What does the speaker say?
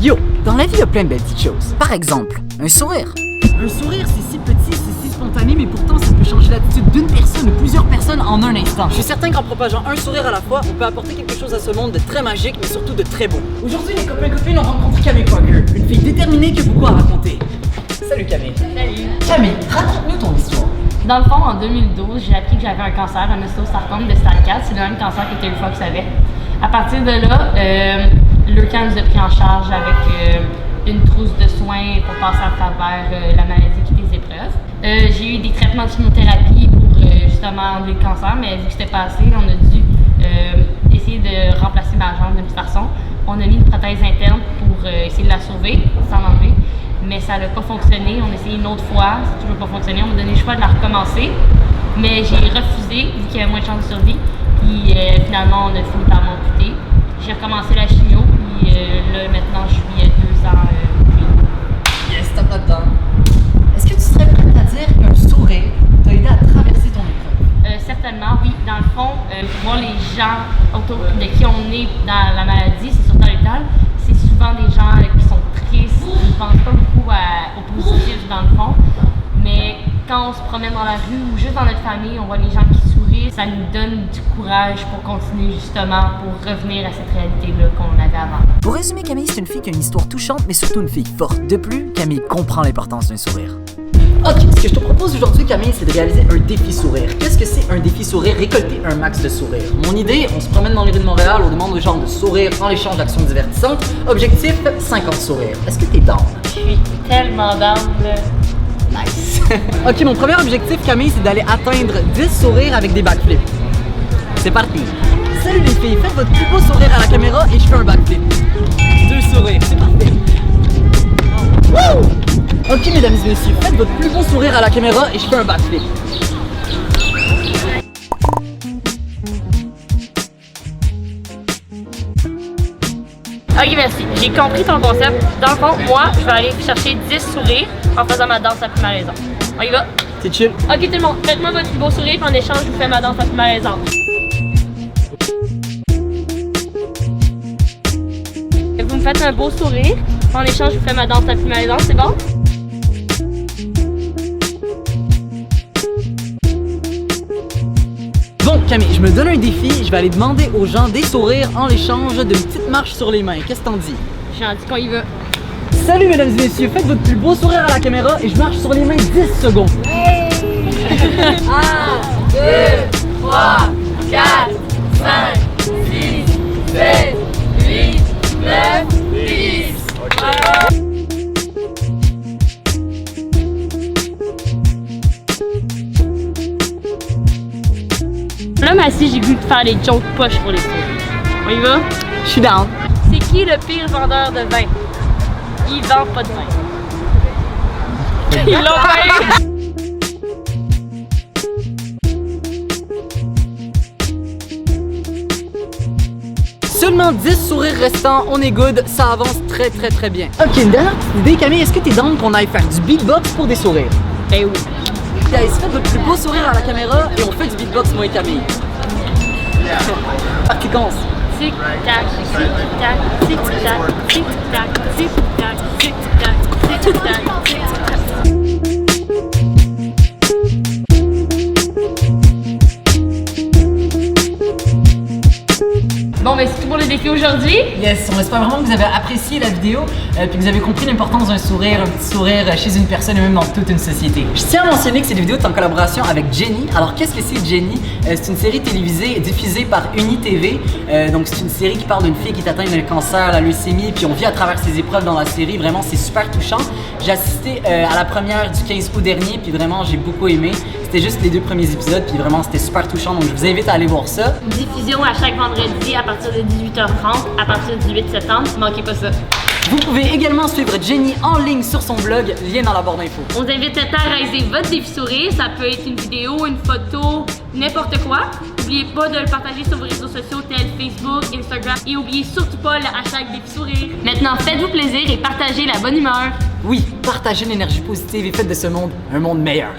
Yo, dans la vie, il y a plein de belles petites choses. Par exemple, un sourire. Un sourire, c'est si petit, c'est si spontané, mais pourtant ça peut changer l'attitude d'une personne ou plusieurs personnes en un instant. Je suis certain qu'en propageant un sourire à la fois, on peut apporter quelque chose à ce monde de très magique, mais surtout de très beau. Aujourd'hui, les copains et copines ont rencontré Camille Quaker, une fille déterminée qui a beaucoup à raconter. Salut Camille. Salut. Camille, raconte-nous ton histoire. Dans le fond, en 2012, j'ai appris que j'avais un cancer, un ostéosarcome de stade 4. C'est le même cancer que Théophile savait. À partir de là, le camp nous a pris en charge avec une trousse de soins pour passer à travers la maladie et les épreuves. J'ai eu des traitements de chimiothérapie pour justement enlever le cancer, mais vu que c'était pas assez, on a dû essayer de remplacer ma jambe d'une petite façon. On a mis une prothèse interne pour essayer de la sauver, sans l'enlever, mais ça n'a pas fonctionné. On a essayé une autre fois, ça n'a toujours pas fonctionné. On m'a donné le choix de la recommencer, mais j'ai refusé vu qu'il y avait moins de chances de survie. Puis finalement, on a fini par m'amputer. J'ai recommencé la chimio, puis là maintenant je suis 2 ans plus. Yes, t'as pas de temps. Est-ce que tu serais prête à dire qu'un sourire t'a aidé à traverser ton épreuve? Certainement, oui. Dans le fond, voir les gens autour de qui on est dans la maladie, c'est surtout à l'hôpital, c'est souvent des gens qui sont tristes, qui ne pensent pas beaucoup au positif dans le fond. Mais quand on se promène dans la rue ou juste dans notre famille, on voit les gens qui sourient, ça nous donne du courage pour continuer justement, pour revenir à cette réalité-là qu'on avait avant. Pour résumer, Camille, c'est une fille qui a une histoire touchante, mais surtout une fille forte. De plus, Camille comprend l'importance d'un sourire. Ok, ce que je te propose aujourd'hui, Camille, c'est de réaliser un défi sourire. Qu'est-ce que c'est un défi sourire? Récolter un max de sourires. Mon idée, on se promène dans les rues de Montréal, on demande aux gens de sourire en échange d'actions divertissantes. Objectif, 50 sourires. Est-ce que t'es down? Je suis tellement down, là. Nice. Ok, mon premier objectif, Camille, c'est d'aller atteindre 10 sourires avec des backflips. C'est parti. Salut les filles, faites votre plus beau sourire à la caméra et je fais un backflip. 2 sourires, c'est parfait. Woo! Ok, mesdames et messieurs, faites votre plus beau sourire à la caméra et je fais un backflip. Ok, merci. J'ai compris ton concept. Dans le fond, moi, je vais aller chercher 10 sourires en faisant ma danse la plus malaisante. On y va? C'est chill. Ok, tout le monde, faites-moi votre plus beau sourire, puis en échange, je vous fais ma danse la plus malaisante. Vous me faites un beau sourire, en échange, je vous fais ma danse la plus malaisante, c'est bon? Bon, Camille, je me donne un défi, je vais aller demander aux gens des sourires en l'échange d'une petite marche sur les mains. Qu'est-ce que t'en dis? J'ai dit qu'on y va. Salut mesdames et messieurs, faites votre plus beau sourire à la caméra et je marche sur les mains 10 secondes. 1, 2, 3, 4, 5, 6, 7, 8, 9, 10. Là, Massy, j'ai goût de faire les jokes poches pour les sourires. On y va? Je suis down. C'est qui le pire vendeur de vin? Il vend pas de vin. Ils l'ont payé! Seulement 10 sourires restants, on est good, ça avance très très très bien. Ok, une dernière petite idée, Camille, est-ce que t'es down qu'on aille faire du beatbox pour des sourires? Ben oui. Guys, faites votre plus beau sourire à la caméra et on fait du beatbox moi et Camille. Parti commence. Tic tac, tic tac, tic tac, tic tac, tic tac, tic tac, tic tac, tic tac. Bon, ben c'est tout pour le défi aujourd'hui. Yes, on espère vraiment que vous avez apprécié la vidéo puis que vous avez compris l'importance d'un sourire, un petit sourire chez une personne et même dans toute une société. Je tiens à mentionner que cette vidéo est en collaboration avec Jenny. Alors qu'est-ce que c'est Jenny? C'est une série télévisée diffusée par UniTV. Donc c'est une série qui parle d'une fille qui est atteinte d'un cancer, la leucémie, puis on vit à travers ses épreuves dans la série. Vraiment, c'est super touchant. J'ai assisté à la première du 15 août dernier, puis vraiment j'ai beaucoup aimé. C'était juste les 2 premiers épisodes, puis vraiment c'était super touchant. Donc je vous invite à aller voir ça. Diffusion à chaque vendredi à partir de 18h30, à partir du 8 septembre. Manquez pas ça. Vous pouvez également suivre Jenny en ligne sur son blog, lien dans la barre d'infos. On vous invite à réaliser votre défi sourire. Ça peut être une vidéo, une photo, n'importe quoi. N'oubliez pas de le partager sur vos réseaux sociaux tels Facebook, Instagram. Et n'oubliez surtout pas le hashtag défi sourire. Maintenant, faites-vous plaisir et partagez la bonne humeur. Oui, partagez l'énergie positive et faites de ce monde un monde meilleur.